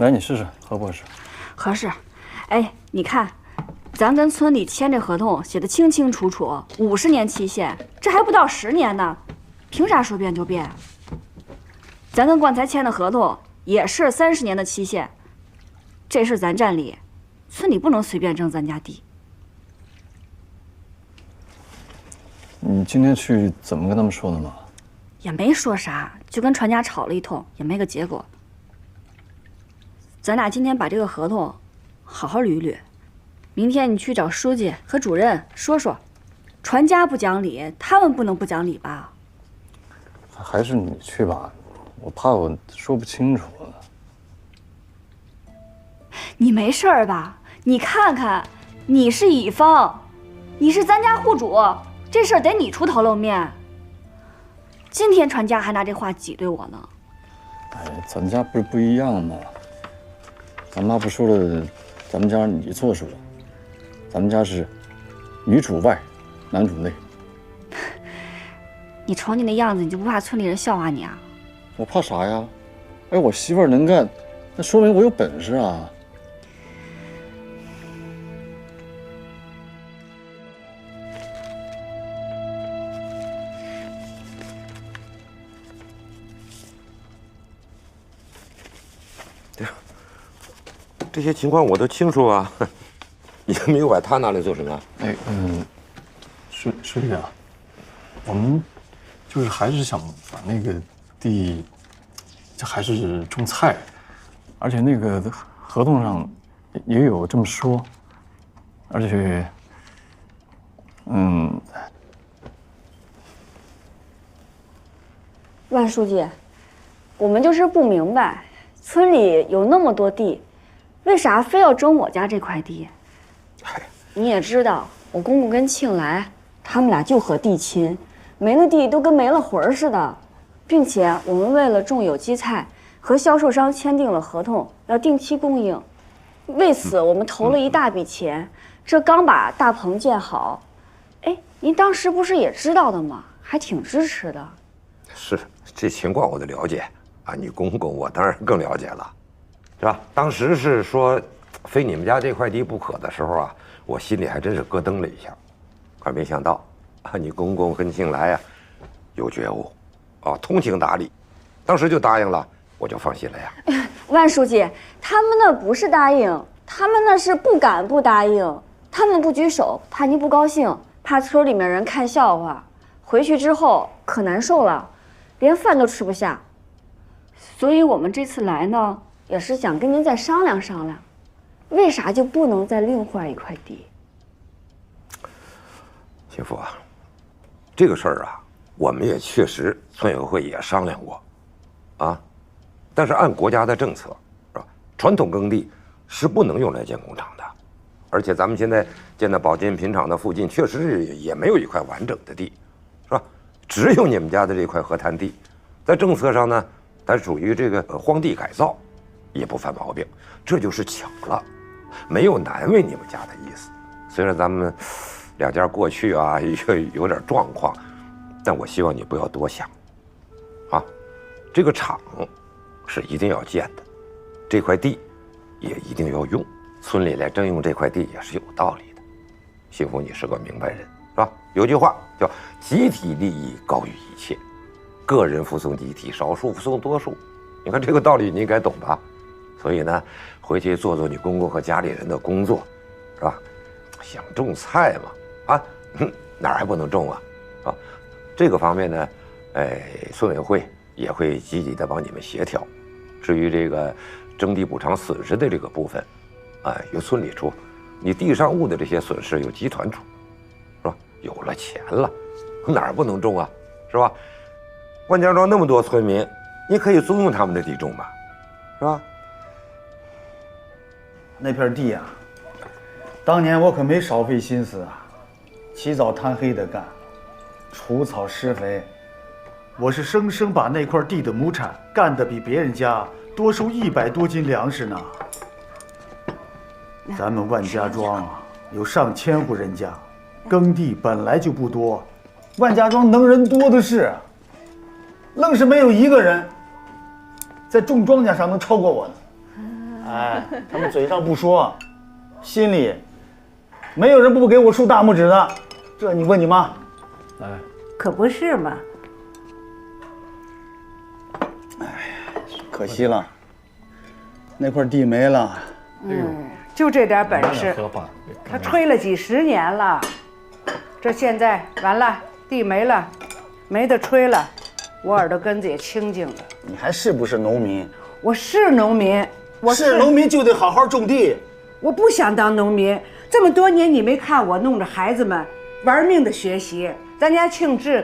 来，你试试合不合适？合适。哎，你看，咱跟村里签这合同写的清清楚楚，50年期限，这还不到10年呢，凭啥说变就变？咱跟冠才签的合同也是30年的期限，这是咱占理，村里不能随便征咱家地。你今天去怎么跟他们说的嘛？也没说啥，就跟船家吵了一通，也没个结果。咱俩今天把这个合同好好捋一捋，明天你去找书记和主任说说，船家不讲理，他们不能不讲理吧？还是你去吧，我怕我说不清楚。你没事儿吧？你看看，你是乙方，你是咱家户主，这事儿得你出头露面。今天船家还拿这话挤兑我呢。哎，咱家不是不一样吗？咱妈不说了，咱们家你做主，咱们家是女主外，男主内。你瞅你那样子，你就不怕村里人笑话你啊？我怕啥呀？哎，我媳妇儿能干，那说明我有本事啊。这些情况我都清楚啊，你没有把他拿来做什么？哎，书记啊，我们就是还是想把那个地，这还是种菜，而且那个合同上也有这么说，而且，万书记，我们就是不明白，村里有那么多地。为啥非要征我家这块地？你也知道，我公公跟庆来他们俩就和地亲，没了地都跟没了魂似的，并且我们为了种有机菜，和销售商签订了合同，要定期供应。为此，我们投了一大笔钱，这刚把大棚建好。哎，您当时不是也知道的吗？还挺支持的。是，这情况我都了解啊，你公公我当然更了解了。是吧？当时是说非你们家这块地不可的时候啊，我心里还真是咯噔了一下，可没想到啊，你公公跟庆来啊有觉悟，啊，通情达理，当时就答应了，我就放心了呀。万书记，他们那不是答应，他们那是不敢不答应，他们不举手，怕您不高兴，怕村里面人看笑话，回去之后可难受了，连饭都吃不下。所以我们这次来呢，也是想跟您再商量商量，为啥就不能再另换一块地？媳妇啊，这个事儿啊，我们也确实村委会也商量过，啊，但是按国家的政策，是吧？传统耕地是不能用来建工厂的，而且咱们现在建的宝金品厂的附近，确实是也没有一块完整的地，是吧？只有你们家的这块河滩地，在政策上呢，它属于这个荒地改造。也不犯毛病，这就是巧了，没有难为你们家的意思。虽然咱们两家过去啊有点状况，但我希望你不要多想，啊，这个厂是一定要建的，这块地也一定要用，村里来征用这块地也是有道理的。幸福你是个明白人，是吧？有句话叫集体利益高于一切，个人服从集体，少数服从多数。你看这个道理你应该懂吧？所以呢，回去做做你公公和家里人的工作，是吧？想种菜嘛，啊，哪儿还不能种啊？啊，这个方面呢，村委会也会积极的帮你们协调。至于这个征地补偿损失的这个部分，由村里出，你地上物的这些损失由集团出，是吧？有了钱了，哪儿不能种啊？是吧？万家庄那么多村民，你可以租用他们的地种嘛，是吧？那片地啊，当年我可没少费心思啊，起早贪黑的干，除草施肥，我是生生把那块地的亩产干得比别人家多收100多斤粮食呢。咱们万家庄啊，有上千户人家，耕地本来就不多，万家庄能人多的是，愣是没有一个人在种庄稼上能超过我呢。哎，他们嘴上不说，心里没有人不给我竖大拇指的。这你问你妈。来，可不是嘛。可惜了，那块地没了。就这点本事，喝吧。他吹了几十年了，这现在完了，地没了，没得吹了，我耳朵根子也清净了。你还是不是农民？我是农民，我是农民就得好好种地。我不想当农民，这么多年你没看我弄着孩子们玩命的学习，咱家庆志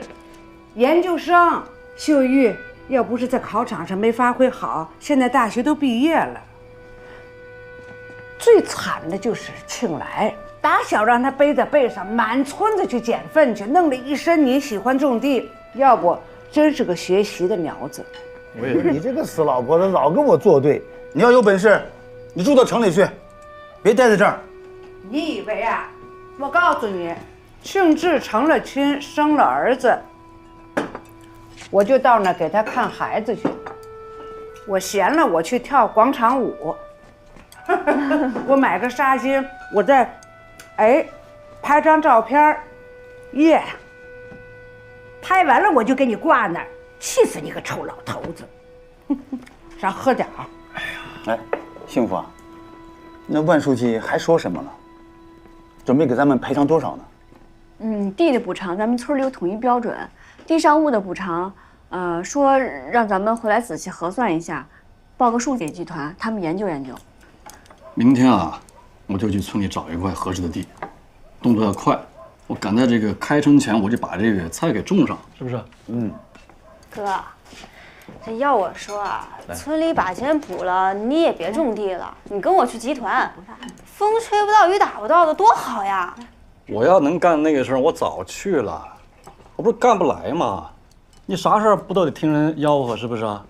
研究生，秀玉要不是在考场上没发挥好，现在大学都毕业了。最惨的就是庆来，打小让他背在背上，满村子去捡粪去，弄了一身泥，喜欢种地，要不真是个学习的苗子。你这个死老婆子老跟我作对。你要有本事，你住到城里去，别待在这儿。你以为啊？我告诉你，庆志成了亲，生了儿子，我就到那给他看孩子去。我闲了，我去跳广场舞。我买个纱巾，我再，拍张照片耶，拍完了我就给你挂那儿，气死你个臭老头子！上喝点儿。哎，幸福啊，那万书记还说什么了？准备给咱们赔偿多少呢？地的补偿咱们村里有统一标准，地上物的补偿，说让咱们回来仔细核算一下，报个数给集团，他们研究研究。明天啊，我就去村里找一块合适的地，动作要快。我赶在这个开春前，我就把这个菜给种上，是不是？哥，这要我说啊，村里把钱补了，你也别种地了，你跟我去集团，风吹不到雨打不到的，多好呀！我要能干那个事儿，我早去了，我不是干不来吗？你啥事儿不都得听人吆喝，是不是啊？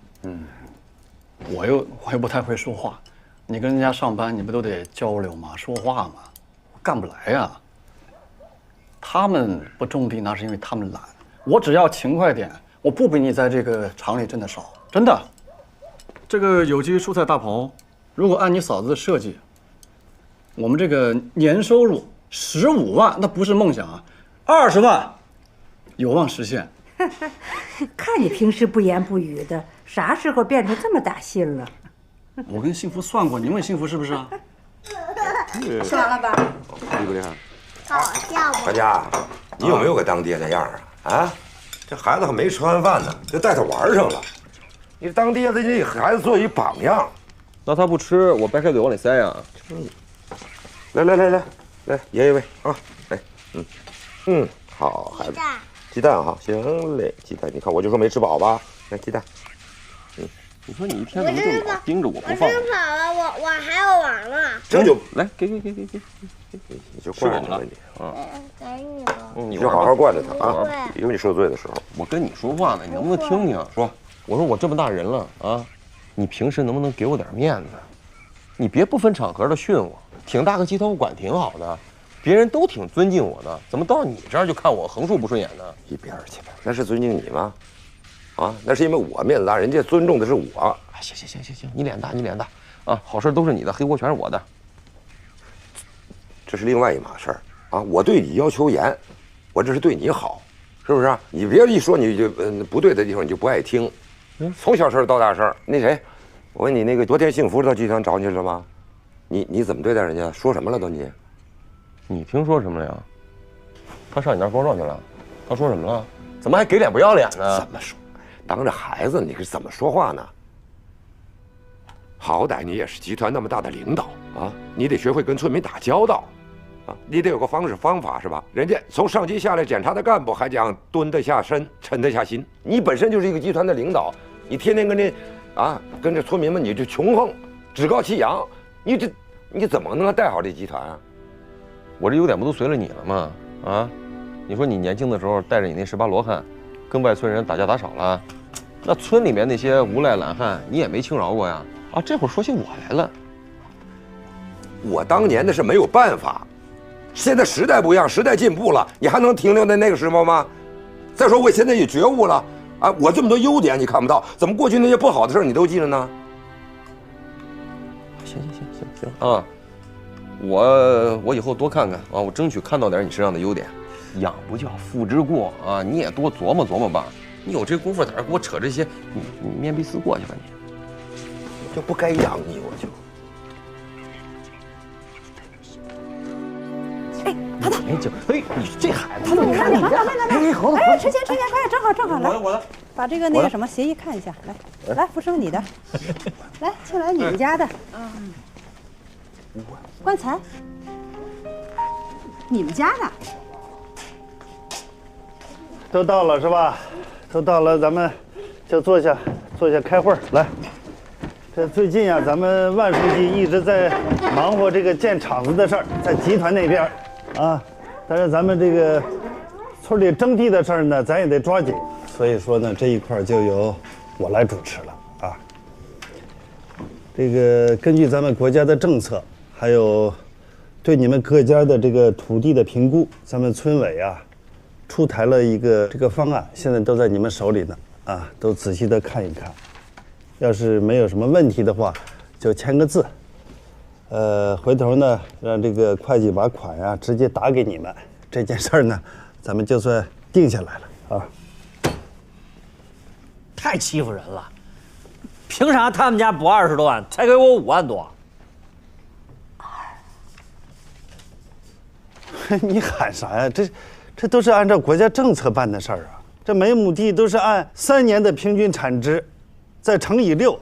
我又不太会说话，你跟人家上班，你不都得交流吗？说话吗？我干不来呀。他们不种地，那是因为他们懒。我只要勤快点，我不比你在这个厂里挣的少，真的。这个有机蔬菜大棚，如果按你嫂子的设计，我们这个年收入15万，那不是梦想啊，20万有望实现。看你平时不言不语的，啥时候变成这么大心了？我跟幸福算过，你问幸福是不是啊？算了吧。厉不厉害？好笑不？大家，你有没有个当爹那样啊？啊，这孩子还没吃完饭呢，就带他玩上了。你当爹的，你给孩子做一榜样。那他不吃，我白开水往里塞呀。来，爷爷喂啊，来，好孩子，鸡蛋哈，行嘞，鸡蛋，你看我就说没吃饱吧？来鸡蛋，你说你一天怎么就老盯着我不放？吃饱了，我还要玩呢。这就来，给，你就惯着他你啊，给你了。你就好好惯着他啊，有你受罪的时候。我跟你说话呢，你能不能听听？说，我说我这么大人了啊，你平时能不能给我点面子？你别不分场合的训我，挺大个集团我管挺好的，别人都挺尊敬我的，怎么到你这儿就看我横竖不顺眼呢？一边去吧，那是尊敬你吗？啊，那是因为我面子大，人家尊重的是我。行，你脸大，啊，好事都是你的，黑锅全是我的。这是另外一码事儿啊！我对你要求严，我这是对你好，是不是？你别一说你就不对的地方你就不爱听。从小事到大事，那谁，我问你，那个昨天幸福到集团找你去了吗？你怎么对待人家？说什么了都你？你听说什么了呀？他上你那儿告状去了？他说什么了？怎么还给脸不要脸呢？怎么说？当着孩子你是怎么说话呢？好歹你也是集团那么大的领导啊，你得学会跟村民打交道。你得有个方式方法是吧？人家从上级下来检查的干部还讲蹲得下身，沉得下心。你本身就是一个集团的领导，你天天跟这村民们你就穷横，趾高气扬，你怎么能带好这集团啊？我这有点不都随了你了吗？啊，你说你年轻的时候带着你那18罗汉，跟外村人打架打少了，那村里面那些无赖懒汉你也没轻饶过呀？啊，这会儿说起我来了，我当年的是没有办法。现在时代不一样，时代进步了，你还能停留在那个时候吗？再说我现在也觉悟了啊，我这么多优点你看不到，怎么过去那些不好的事你都记着呢？行，啊，我以后多看看啊，我争取看到点你身上的优点。养不教，父之过啊，你也多琢磨琢磨吧。你有这功夫在这给我扯这些，你面壁思过去吧你。就不该养你，我就。哎，就哎，你这孩子，你看你，来，好的，哎，吃钱，快，正好，来，我的，把这个那个什么协议看一下，来，福生你的，来，庆来你们家的，棺材，你们家的，都到了是吧？都到了，咱们就坐下开会来。这最近啊，咱们万书记一直在忙活这个建厂子的事儿，在集团那边啊。但是咱们这个村里征地的事儿呢，咱也得抓紧。所以说呢，这一块就由我来主持了啊。这个根据咱们国家的政策，还有对你们各家的这个土地的评估，咱们村委啊出台了一个这个方案，现在都在你们手里呢啊，都仔细的看一看。要是没有什么问题的话，就签个字。回头呢，让这个会计把款呀直接打给你们。这件事儿呢，咱们就算定下来了啊。太欺负人了！凭啥他们家补20多万，才给我5万多？你喊啥呀？这都是按照国家政策办的事儿啊。这每亩地都是按3年的平均产值，再乘以6，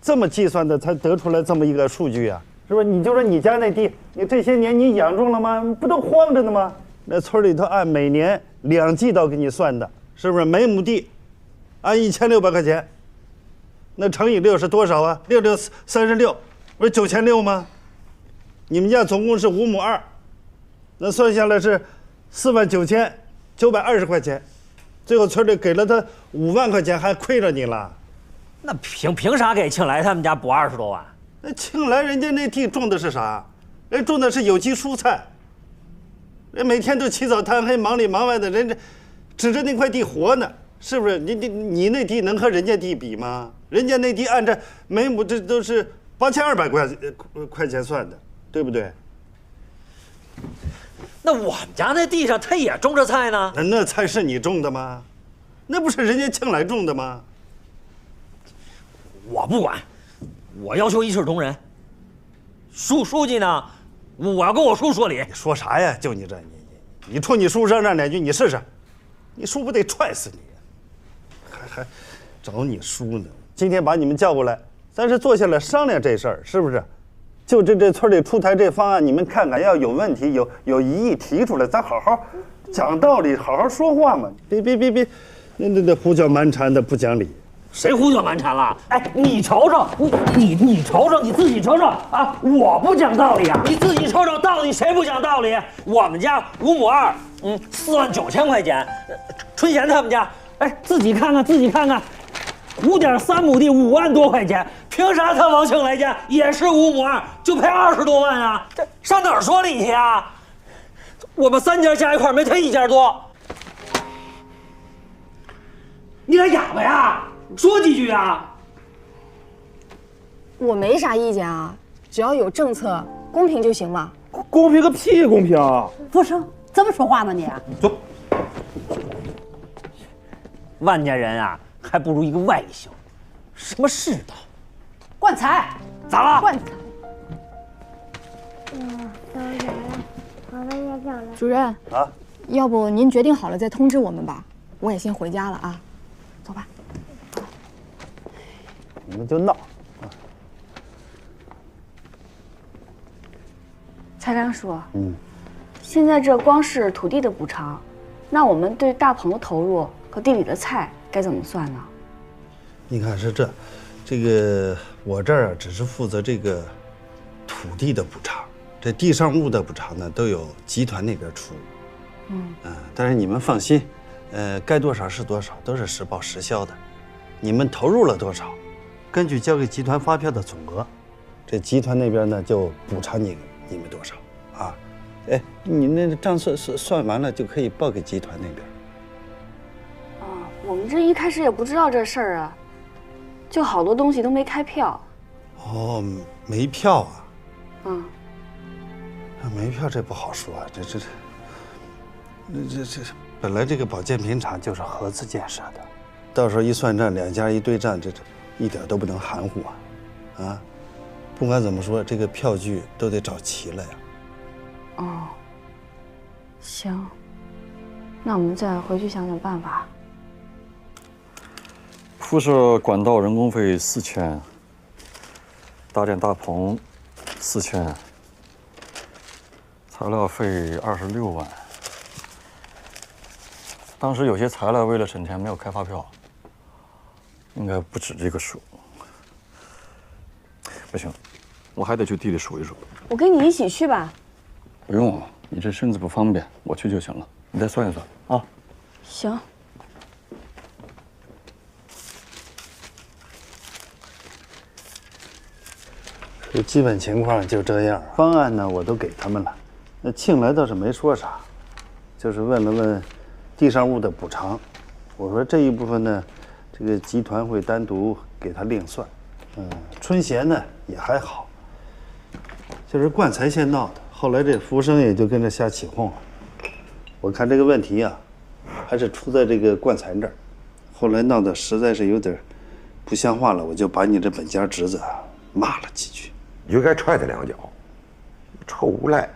这么计算的才得出来这么一个数据啊，是不是？你就说你家那地，你这些年你养种了吗？不都荒着呢吗？那村里头按每年2季度给你算的，是不是？每亩地按1600块钱，那乘以6是多少啊？6 6 36，不是9600吗？你们家总共是5亩2，那算下来是49920块钱，最后村里给了他5万块钱，还亏着你了。那凭啥给庆来他们家补20多万？那庆来人家那地种的是啥？人种的是有机蔬菜，人每天都起早贪黑，忙里忙外的，人家指着那块地活呢，是不是？你那地能和人家地比吗？人家那地按照每亩这都是8200块钱算的，对不对？那我们家那地上他也种着菜呢。那菜是你种的吗？那不是人家庆来种的吗？我不管，我要求一视同仁。书记呢？我要跟我叔说理。你说啥呀？就你这，你冲你叔嚷嚷2句，你试试，你叔不得踹死你？还找你叔呢？今天把你们叫过来，咱是坐下来商量这事儿，是不是？就这村里出台这方案，你们看看，要有问题有疑义提出来，咱好好讲道理，好好说话嘛。别，那胡搅蛮缠的，不讲理。谁胡搅蛮缠了？哎，你瞅瞅，你瞅瞅，你自己瞅瞅啊！我不讲道理啊！你自己瞅瞅，到底谁不讲道理？我们家5亩2，49000块钱。春贤他们家，哎，自己看看，5.3亩地5万多块钱，凭啥他王庆来家也是5亩2，就赔20多万啊？这上哪儿说理去啊？我们3家加一块没他1家多。你俩哑巴呀？说几句啊！我没啥意见啊，只要有政策，公平就行嘛。公平个屁，公平！福生这么说话吗你？走。万家人啊，还不如一个外星。什么世道？棺材咋了？棺材。主任啊，要不您决定好了再通知我们吧，我也先回家了啊。走吧。你们就闹。蔡刚叔，现在这光是土地的补偿，那我们对大棚的投入和地里的菜该怎么算呢？你看是这个我这儿啊，只是负责这个土地的补偿，这地上物的补偿呢，都有集团那边出。但是你们放心，该多少是多少，都是实报实销的。你们投入了多少，根据交给集团发票的总额，这集团那边呢就补偿你们多少啊？哎，你那账算完了就可以报给集团那边。我们这一开始也不知道这事儿啊，就好多东西都没开票。哦，没票啊？嗯，没票这不好说啊，这本来这个保健品厂就是合资建设的，到时候一算账，两家一对账，这一点都不能含糊啊！啊，不管怎么说，这个票据都得找齐了呀。哦，行，那我们再回去想想办法。铺设管道人工费4000，搭建大棚4000，材料费26万。当时有些材料为了省钱没有开发票，应该不止这个数。不行，我还得去地里数一数。我跟你一起去吧。不用，你这身子不方便，我去就行了。你再算一算啊。行。这基本情况就这样，方案呢我都给他们了。那庆来倒是没说啥，就是问了问地上物的补偿。我说这一部分呢，这个集团会单独给他另算。春贤呢也还好，就是冠才先闹的，后来这服务生也就跟着瞎起哄了。我看这个问题啊，还是出在这个冠才这儿，后来闹得实在是有点不像话了，我就把你这本家侄子骂了几句。你就该踹他2脚，臭无赖！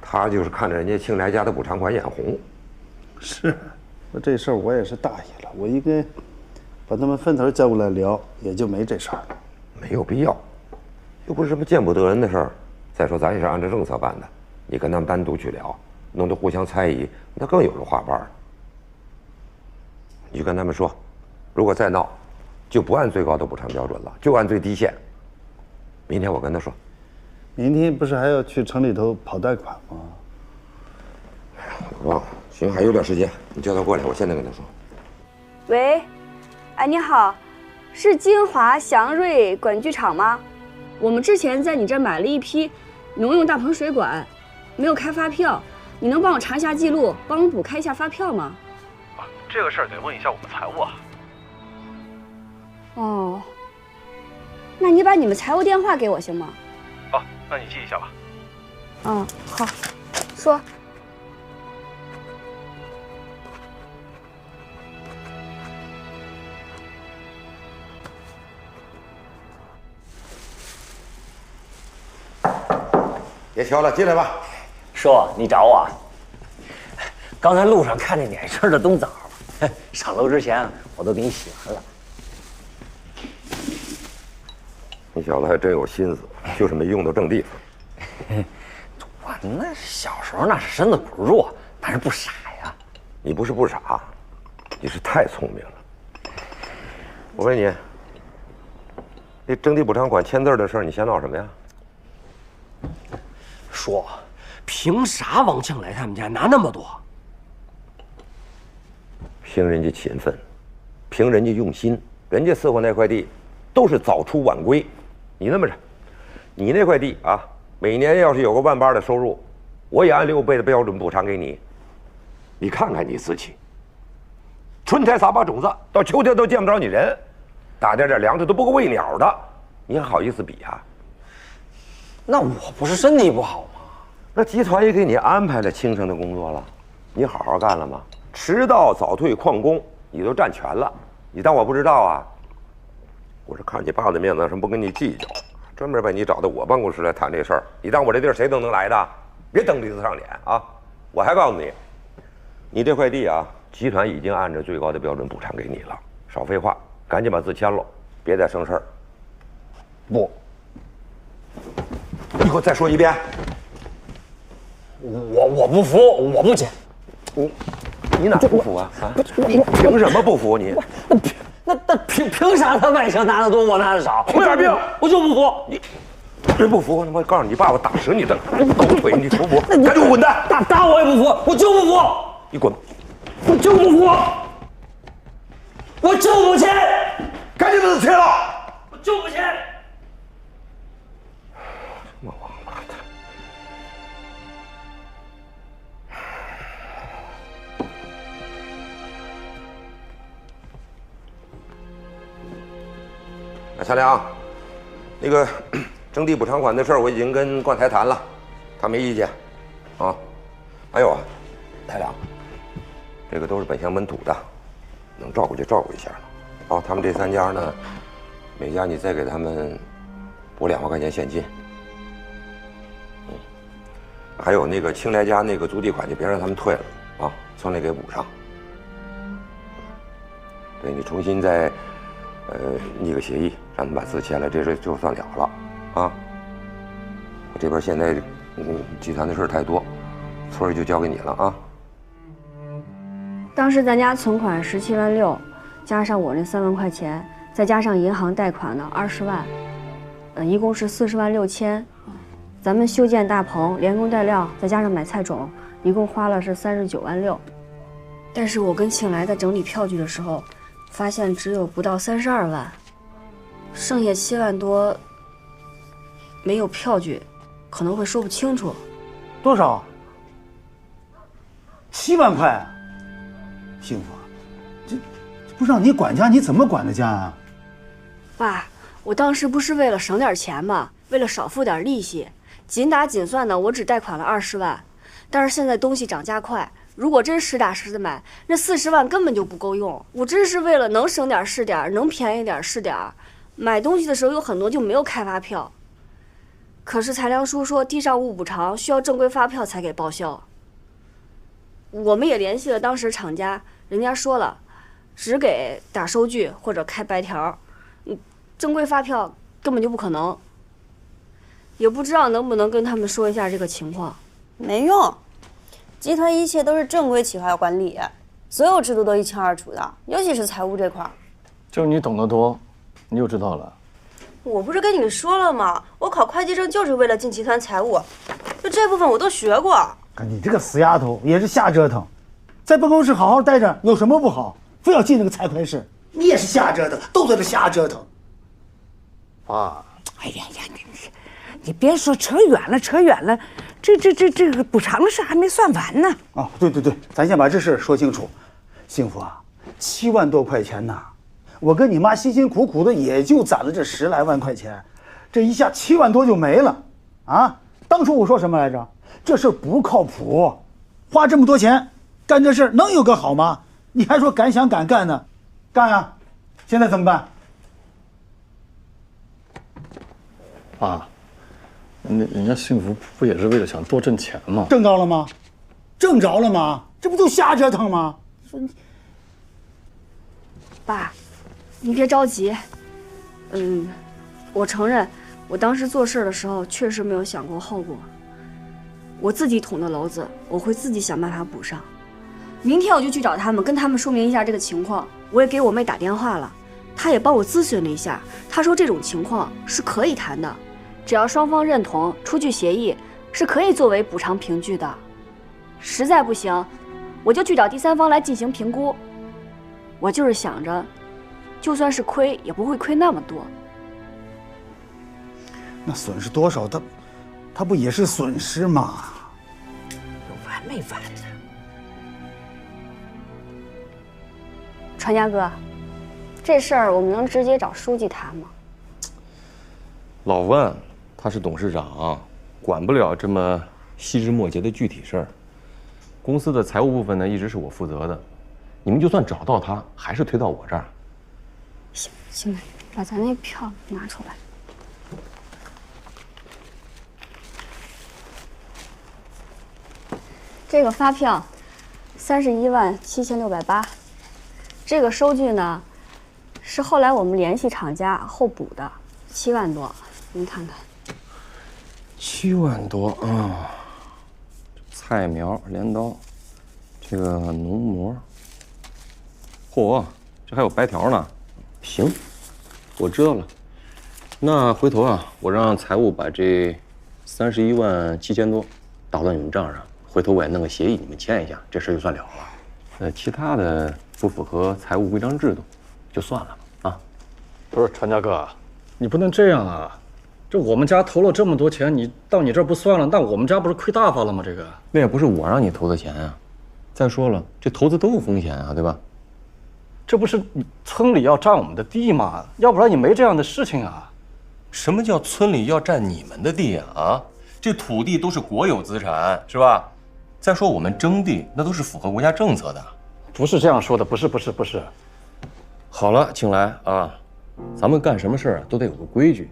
他就是看着人家庆来家的补偿款眼红。是，这事儿我也是大意了，我应该把他们分头叫过来聊，也就没这事儿了。没有必要，又不是什么见不得人的事儿。再说咱也是按照政策办的，你跟他们单独去聊，弄得互相猜疑，那更有了话瓣了。你就跟他们说，如果再闹，就不按最高的补偿标准了，就按最低线。明天我跟他说。明天不是还要去城里头跑贷款吗？我忘了，行，还有点时间，你叫他过来，我现在跟他说。喂，哎，你好，是金华祥瑞管具厂吗？我们之前在你这儿买了一批农用大棚水管，没有开发票，你能帮我查一下记录，帮我补开一下发票吗？啊，这个事儿得问一下我们财务啊。哦，那你把你们财务电话给我行吗？哦，那你记一下吧。嗯，好，说。别瞧了，进来吧。叔，你找我？刚才路上看见你爱吃的冬枣，上楼之前我都给你洗完了。你小子还真有心思，就是没用到正地方。我那小时候那是身子骨弱，但是不傻呀。你不是不傻，你是太聪明了。我问你，那征地补偿款签字的事儿，你先闹什么呀？说，凭啥王庆来他们家拿那么多？凭人家勤奋，凭人家用心，人家伺候那块地都是早出晚归。你那么着，你那块地啊，每年要是有个1万8的收入，我也按6倍的标准补偿给你。你看看你自己，春天撒把种子，到秋天都见不着你人，打点粮食都不够喂鸟的，你还好意思比啊？那我不是身体不好吗？那集团也给你安排了轻省的工作了，你好好干了吗？迟到早退旷工你都占全了，你当我不知道啊？我是看你爸的面子上不跟你计较，专门把你找到我办公室来谈这事儿。你当我这地儿谁都能来的？别蹬鼻子上脸啊！我还告诉你，你这块地啊，集团已经按照最高的标准补偿给你了。少废话，赶紧把字签了，别再生事儿。不，你给我再说一遍。我不服，我不签。你哪不服啊？啊？凭什么不服你？那凭啥他外销拿得多，我拿得少？有点病，我就不服。你真不服？我告诉你爸，我打折你的狗腿！你服不服？赶紧滚蛋！打我也不服，我就不服！你滚！我就不服！我就不签！赶紧把它签了！我就不签！他妈王八蛋！哎，夏良，那个征地补偿款的事儿我已经跟冠台谈了，他没意见，啊。还有啊，台长，这个都是本乡本土的，能照顾就照顾一下了。哦，他们这3家呢，每家你再给他们拨2万块钱现金。还有那个青来家那个租地款就别让他们退了啊，村里给补上。对你重新再拟个协议，让他们把字签了，这事就算了了啊。我这边现在集团的事太多，村儿就交给你了啊。当时咱家存款17万6，加上我那3万块钱，再加上银行贷款的20万，一共是40万6千。咱们修建大棚、连工带料，再加上买菜种，一共花了是39万6。但是我跟庆来在整理票据的时候，发现只有不到32万，剩下7万多没有票据，可能会说不清楚。多少？7万块。幸福，这不让你管家，你怎么管得家啊？爸，我当时不是为了省点钱吗？为了少付点利息，紧打紧算的，我只贷款了20万。但是现在东西涨价快，如果真实打实的买，那40万根本就不够用。我真是为了能省点是点，能便宜点是点。买东西的时候有很多就没有开发票，可是裁量书说地上物补偿需要正规发票才给报销。我们也联系了当时厂家，人家说了，只给打收据或者开白条，正规发票根本就不可能。也不知道能不能跟他们说一下这个情况。没用，集团一切都是正规企划管理，所有制度都一清二楚的，尤其是财务这块。就是你懂得多，你就知道了。我不是跟你说了吗？我考会计证就是为了进集团财务，就这部分我都学过。你这个死丫头也是瞎折腾，在办公室好好待着有什么不好？非要进那个财会室，你也是瞎折腾，都在这瞎折腾。爸，哎呀呀，你别说扯远了，扯远了，这个补偿的事还没算完呢。啊，对，咱先把这事说清楚。幸福啊，7万多块钱呐，我跟你妈辛辛苦苦的也就攒了这10来万块钱，这一下7万多就没了啊！当初我说什么来着？这事不靠谱，花这么多钱干这事能有个好吗？你还说敢想敢干呢？干啊！现在怎么办？爸，人家幸福不也是为了想多挣钱吗？挣着了吗？挣着了吗？这不就瞎折腾吗？说你，爸，你别着急。我承认，我当时做事的时候确实没有想过后果。我自己捅的娄子，我会自己想办法补上。明天我就去找他们，跟他们说明一下这个情况。我也给我妹打电话了，她也帮我咨询了一下，她说这种情况是可以谈的，只要双方认同，出具协议，是可以作为补偿凭据的。实在不行，我就去找第三方来进行评估。我就是想着，就算是亏，也不会亏那么多。那损失多少，他不也是损失吗？有完没完呢？传家哥，这事儿我们能直接找书记谈吗？老万他是董事长，管不了这么细枝末节的具体事儿。公司的财务部分呢，一直是我负责的。你们就算找到他，还是推到我这儿。行，把咱那票拿出来。这个发票，31万7680。这个收据呢，是后来我们联系厂家后补的，7万多。您看看。7万多啊！菜苗、镰刀，这个农膜。嚯，这还有白条呢。行，我知道了。那回头啊，我让财务把这31万7千多打到你们账上。回头我也弄个协议，你们签一下，这事就算了了。其他的不符合财务规章制度，就算了吧。啊，不是传家哥，你不能这样啊！这我们家投了这么多钱，你到你这儿不算了，那我们家不是亏大发了吗？这个那也不是我让你投的钱啊。再说了，这投资都有风险啊，对吧？这不是你村里要占我们的地吗？要不然你没这样的事情啊。什么叫村里要占你们的地啊？啊，这土地都是国有资产，是吧？再说我们征地，那都是符合国家政策的。不是这样说的，不是。好了，庆来啊，咱们干什么事儿啊都得有个规矩。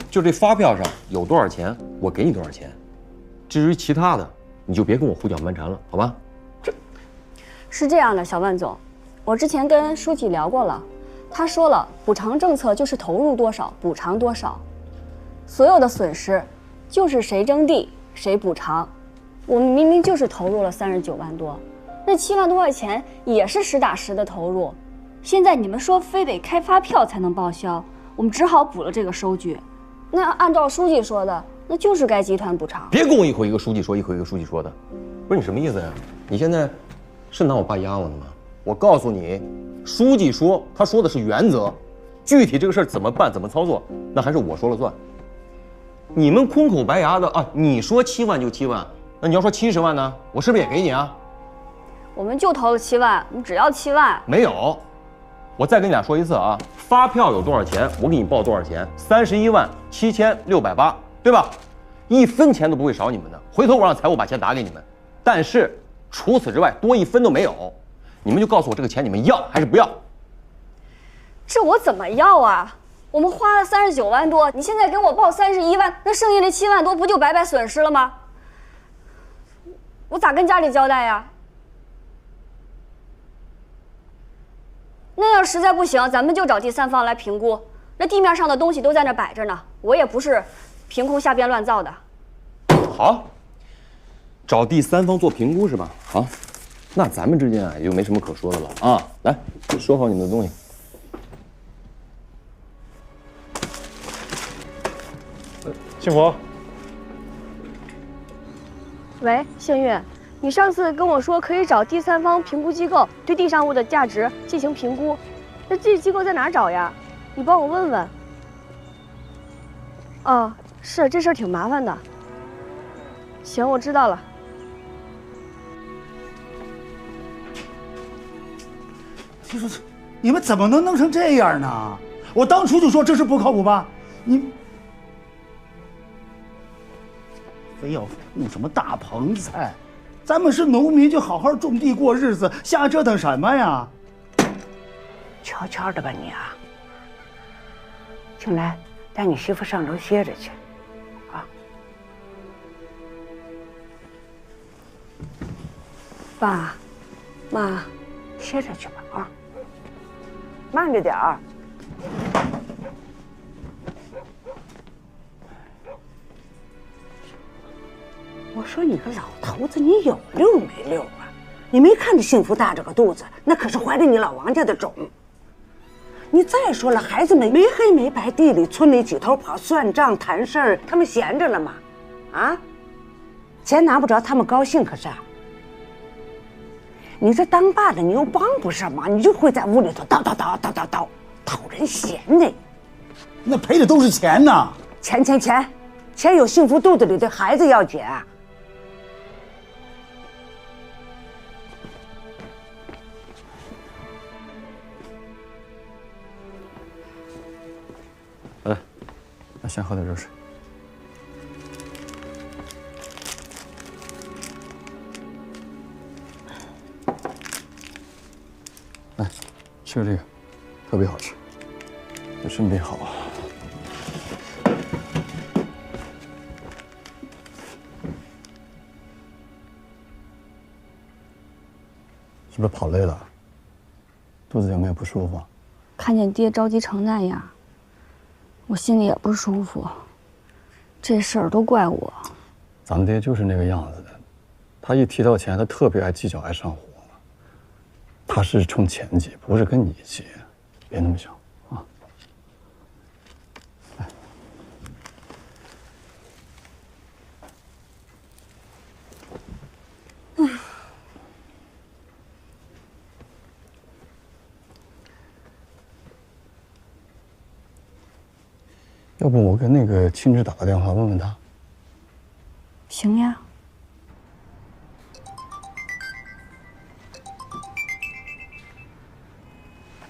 就这发票上有多少钱，我给你多少钱。至于其他的，你就别跟我胡搅蛮缠了，好吧？是这样的，小万总，我之前跟书记聊过了，他说了，补偿政策就是投入多少补偿多少，所有的损失就是谁征地谁补偿。我们明明就是投入了39万多，那7万多块钱也是实打实的投入。现在你们说非得开发票才能报销，我们只好补了这个收据。那按照书记说的，那就是该集团补偿。别跟我一口一个书记说，一口一个书记说的，不是你什么意思呀？你现在是拿我爸压我呢吗？我告诉你，书记说他说的是原则，具体这个事儿怎么办怎么操作，那还是我说了算。你们空口白牙的啊，你说7万就7万，那你要说70万呢，我是不是也给你啊？我们就投了7万，我们只要7万。没有，我再跟你俩说一次啊，发票有多少钱，我给你报多少钱，317680，对吧？1分钱都不会少你们的。回头我让财务把钱打给你们，但是除此之外多1分都没有。你们就告诉我这个钱你们要还是不要？这我怎么要啊？我们花了39万多，你现在给我报31万，那剩下的7万多不就白白损失了吗？我咋跟家里交代呀？那要实在不行，咱们就找第三方来评估。那地面上的东西都在那摆着呢，我也不是凭空瞎编乱造的。好，找第三方做评估是吧？好，那咱们之间啊也就没什么可说的了啊。来，收好你们的东西。幸福，喂，幸运，你上次跟我说可以找第三方评估机构对地上物的价值进行评估，那这机构在哪儿找呀？你帮我问问。哦，是，这事儿挺麻烦的。行，我知道了。就是你们怎么能弄成这样呢？我当初就说这事不靠谱吧，你非要弄什么大棚菜？咱们是农民，就好好种地过日子，瞎折腾什么呀？悄悄的吧你啊！庆来，带你媳妇上楼歇着去，啊！爸，妈，歇着去吧啊！慢着点儿。我说你个老头子，你有溜没溜啊？你没看着幸福大着个肚子，那可是怀着你老王家的种。你再说了，孩子们没黑没白，地里村里几头跑，算账谈事儿，他们闲着了吗？啊？钱拿不着，他们高兴可是。你这当爸的，你又帮不上忙，你就会在屋里头叨，讨人嫌呢。那赔的都是钱呐！钱有幸福肚子里的孩子要紧啊！来，先喝点热水。来，吃这个，特别好吃，对身体好。是不是跑累了？肚子有没有不舒服？看见爹着急成那样，我心里也不舒服。这事儿都怪我。咱们爹就是那个样子的，他一提到钱，他特别爱计较，爱上火。他是冲钱急，不是跟你急，别那么想啊。来，要不我跟那个青芝打个电话问问他？行呀。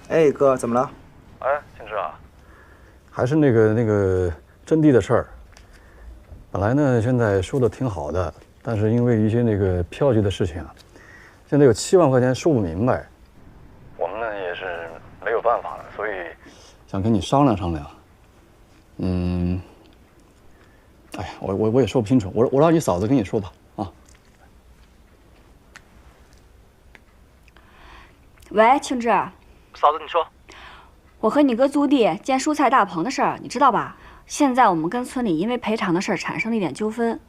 哎，哥，怎么了？哎，青芝啊，还是那个征地的事儿。本来呢，现在说的挺好的，但是因为一些那个票据的事情啊，现在有7万块钱说不明白。我们呢也是没有办法了，所以想跟你商量商量。哎呀，我也说不清楚，我让你嫂子跟你说吧。啊。喂，庆志。嫂子，你说。我和你哥租地建蔬菜大棚的事儿，你知道吧？现在我们跟村里因为赔偿的事儿产生了一点纠纷。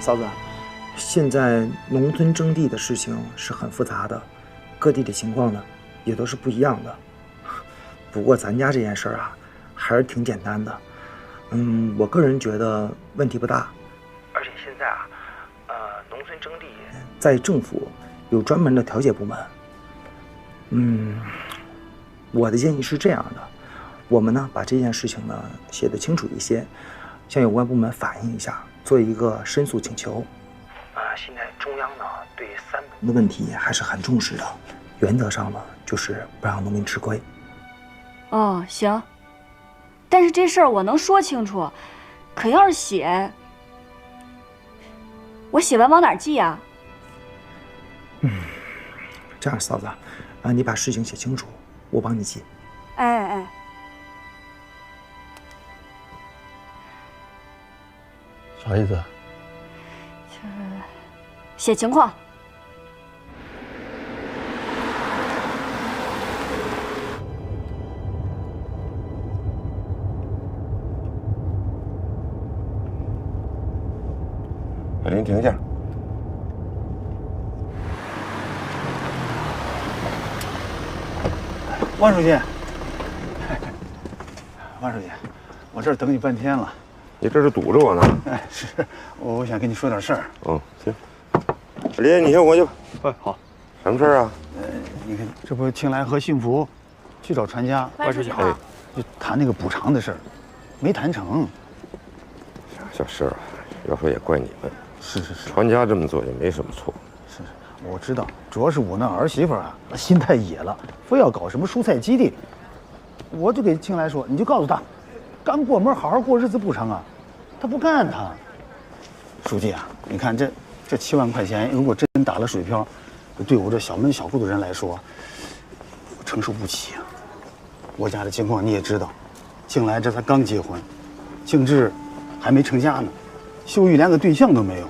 嫂子，现在农村征地的事情是很复杂的，各地的情况呢也都是不一样的。不过咱家这件事儿啊，还是挺简单的。我个人觉得问题不大。而且现在啊，农村征地在政府有专门的调解部门。我的建议是这样的，我们呢把这件事情呢写得清楚一些，向有关部门反映一下。做一个申诉请求。现在中央呢对3本的问题还是很重视的，原则上呢就是不让农民吃亏。哦，行。但是这事儿我能说清楚，可要是写，我写完往哪儿寄呀？这样，嫂子，你把事情写清楚，我帮你寄。哎。啥意思？就是写情况。小林，停下。万书记，万书记，我这儿等你半天了。你这是堵着我呢？哎，是，我想跟你说点事儿。行。小林，你先回去吧。好。什么事儿啊？你看，这不庆来和幸福去找传家，万书记好，就谈那个补偿的事儿，没谈成。小事啊，要说也怪你们。是，传家这么做也没什么错。是，我知道，主要是我那儿媳妇啊，心太野了，非要搞什么蔬菜基地。我就给庆来说，你就告诉他，刚过门好好过日子不成啊？他不干他。书记啊，你看这7万块钱，如果真打了水漂，对我这小门小户的人来说，我承受不起啊。我家的情况你也知道，庆来这才刚结婚，庆志还没成家呢，秀玉连个对象都没有。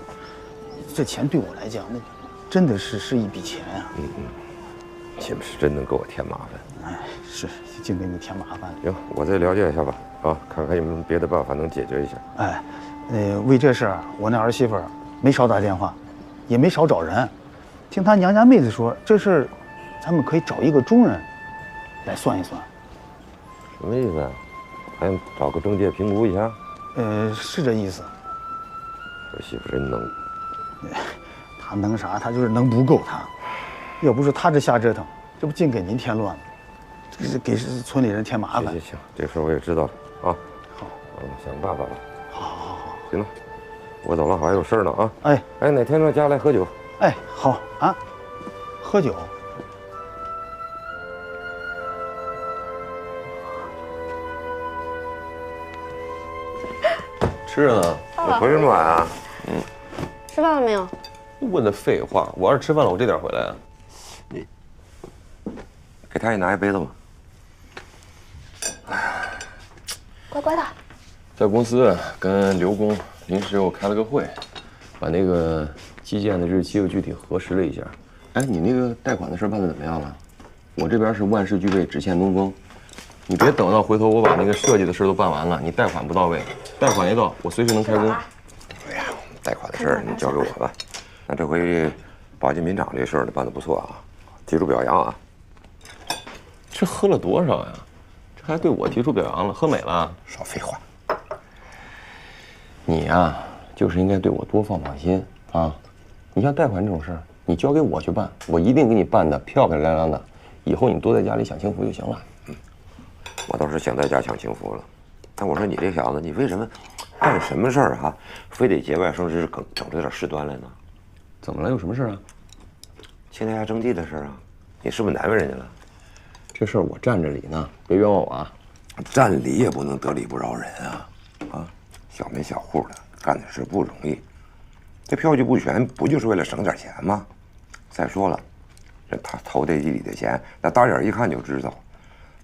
这钱对我来讲，那真的是一笔钱啊。你们是真能给我添麻烦。哎，是，净给你添麻烦。行，我再了解一下吧。看看有没有别的办法能解决一下。哎，为这事儿，我那儿媳妇没少打电话，也没少找人。听她娘家妹子说，这事儿咱们可以找一个中人来算一算。什么意思啊？还想找个中介评估一下？是这意思。我媳妇真能。她能啥？她就是能不够她。要不是她这瞎折腾，这不净给您添乱了，这是给村里人添麻烦。行，这事儿我也知道了啊。好，想办法吧。好。行了，我走了，还有事儿呢啊。哎，哪天到家来喝酒？哎，好啊，喝酒。吃着呢。你回这么晚啊？吃饭了没有？问的废话，我要是吃饭了，我这点回来啊。你给他也拿一杯子吧。乖乖的。在公司跟刘工临时又开了个会，把那个基建的日期又具体核实了一下。哎，你那个贷款的事办得怎么样了？我这边是万事俱备，只欠东风。你别等到回头我把那个设计的事都办完了，你贷款不到位，贷款一到，我随时能开工。哎呀，贷款的事儿你交给我吧。那这回保级民场这事儿呢办得不错啊，提出表扬啊。这喝了多少呀？这还对我提出表扬了？喝美了？少废话。你呀，就是应该对我多放心啊！你像贷款这种事儿，你交给我去办，我一定给你办得漂漂亮亮的。以后你多在家里享清福就行了。我倒是想在家享清福了，但我说你这小子，你为什么干什么事儿哈，非得节外生枝，整出点事端来呢？怎么了？有什么事啊？青台崖征地的事儿啊，你是不是难为人家了？这事儿我占着理呢，别冤枉我啊！占理也不能得理不饶人啊！啊，小门小户的干的事不容易，这票据不全不就是为了省点钱吗？再说了，这他投这地里的钱，那大眼一看就知道，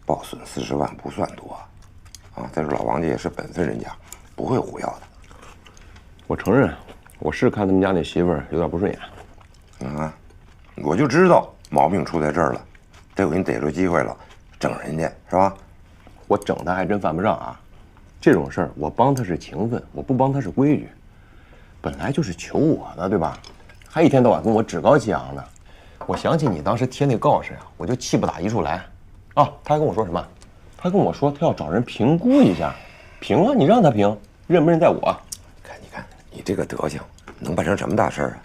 报损40万不算多，啊！再说老王家也是本分人家，不会胡要的。我承认，我是看他们家那媳妇儿有点不顺眼。啊，我就知道毛病出在这儿了，这回你逮着机会了，整人家是吧？我整他还真犯不上啊。这种事儿我帮他是情分，我不帮他是规矩。本来就是求我的，对吧？还一天到晚跟我趾高气昂的。我想起你当时贴那告示啊，我就气不打一处来。啊，他还跟我说什么？他跟我说他要找人评估一下。评啊，你让他评，认不认在我。你看你这个德行，能办成什么大事儿啊？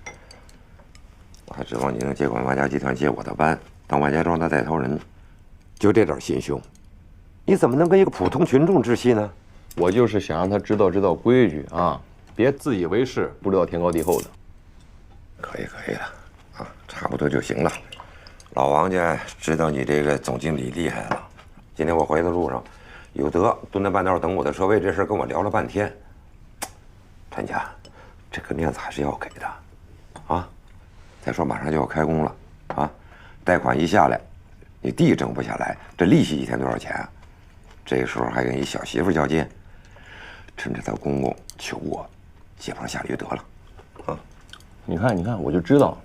我还指望你能接管万家集团，接我的班，当万家庄的带头人。就这点心胸，你怎么能跟一个普通群众置气呢？我就是想让他知道规矩啊，别自以为是，不知道天高地厚的。可以了，啊，差不多就行了。老王家知道你这个总经理厉害了。今天我回的路上，有德蹲在半道等我的车位，这事跟我聊了半天。陈家，这个面子还是要给的，啊。再说马上就要开工了，啊，贷款一下来，你地挣不下来，这利息一天多少钱啊？这个时候还跟一小媳妇较劲，趁着他公公求我，借坡下驴得了，啊。你看，我就知道，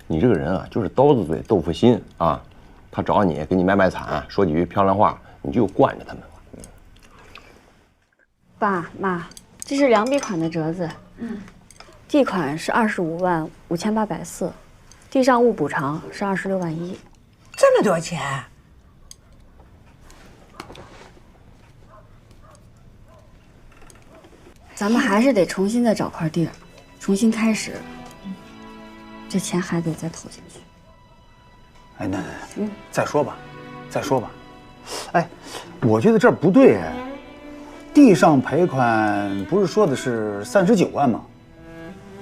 你这个人啊，就是刀子嘴豆腐心啊。他找你给你卖惨，说几句漂亮话，你就惯着他们。爸妈，这是2笔款的折子，地款是255840，地上物补偿是26万1。这么多钱？咱们还是得重新再找块地儿，重新开始。这钱还得再投进去。哎，那再说吧。哎，我觉得这儿不对哎。地上赔款不是说的是39万吗？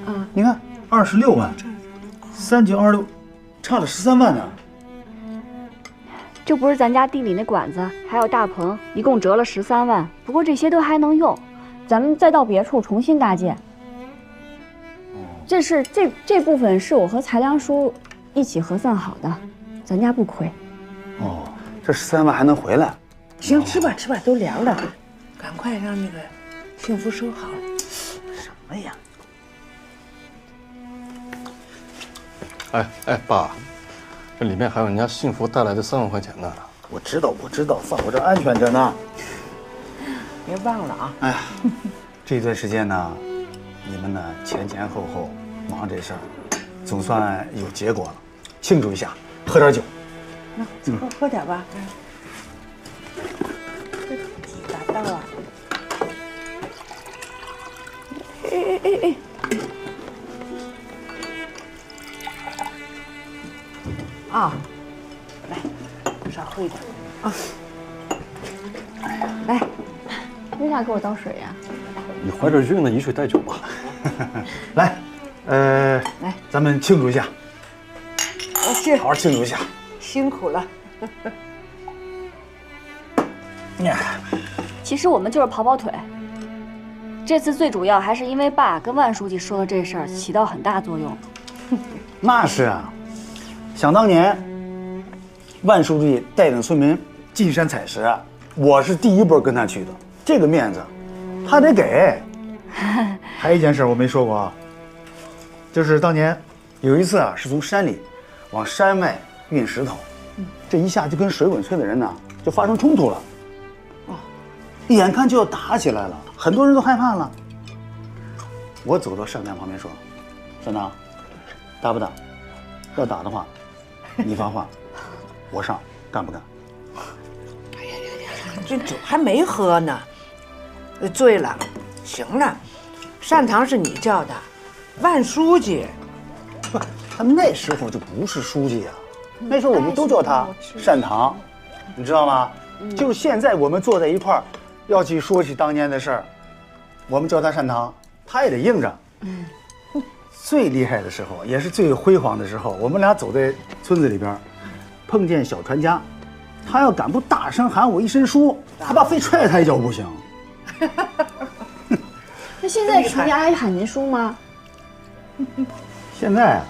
啊，你看26万，3926，差了13万呢。这不是咱家地里那管子，还有大棚，一共折了13万。不过这些都还能用，咱们再到别处重新搭建。这部分是我和裁量叔一起核算好的，咱家不亏。哦，这13万还能回来？行，吃吧，都凉了，赶快让那个幸福收好了。什么呀？哎，爸，这里面还有人家幸福带来的3万块钱呢。我知道，放我这安全着呢。别忘了啊！哎呀，这段时间呢，你们呢前后忙这事儿，总算有结果了，庆祝一下，喝点酒。那喝点吧。这几把刀啊！哎！啊，来，少喝一点啊。来，为啥给我倒水呀？你怀着孕呢，以水代酒吧。来，来，咱们庆祝一下。是，好好庆祝一下。辛苦了。其实我们就是跑腿。这次最主要还是因为爸跟万书记说的这事儿起到很大作用。那是啊，想当年，万书记带领村民进山采石，我是第一波跟他去的，这个面子他得给。还有一件事我没说过啊，就是当年有一次啊，是从山里往山外运石头，这一下就跟水滚村的人呢就发生冲突了，眼看就要打起来了，很多人都害怕了。我走到上将旁边说：“省长，打不打？”要打的话，你发话，我上，干不干？这酒还没喝呢，醉了。行了，善堂是你叫的，万书记。不，他那时候就不是书记啊，那时候我们都叫他善堂，你知道吗？就是现在我们坐在一块儿，要去说起当年的事儿，我们叫他善堂，他也得应着。最厉害的时候，也是最辉煌的时候，我们俩走在村子里边，碰见小传家，他要敢不大声喊我一声叔，他爸非踹他一脚不行。那现在传家还喊您叔吗？现在啊，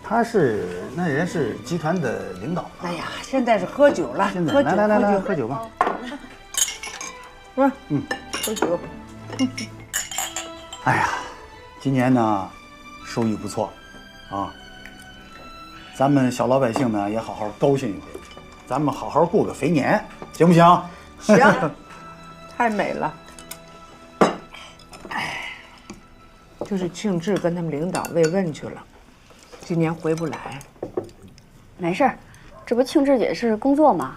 他是那人是集团的领导。哎呀，现在是喝酒了，现在喝酒来喝酒吧。不是，喝酒。哎呀，今年呢，收益不错，啊，咱们小老百姓呢也好好高兴一回，咱们好好过个肥年，行不行？行，太美了。就是庆志跟他们领导慰问去了，今年回不来。没事儿，这不庆志姐是工作吗？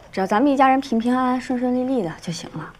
只要咱们一家人平平安安、顺顺利利的就行了。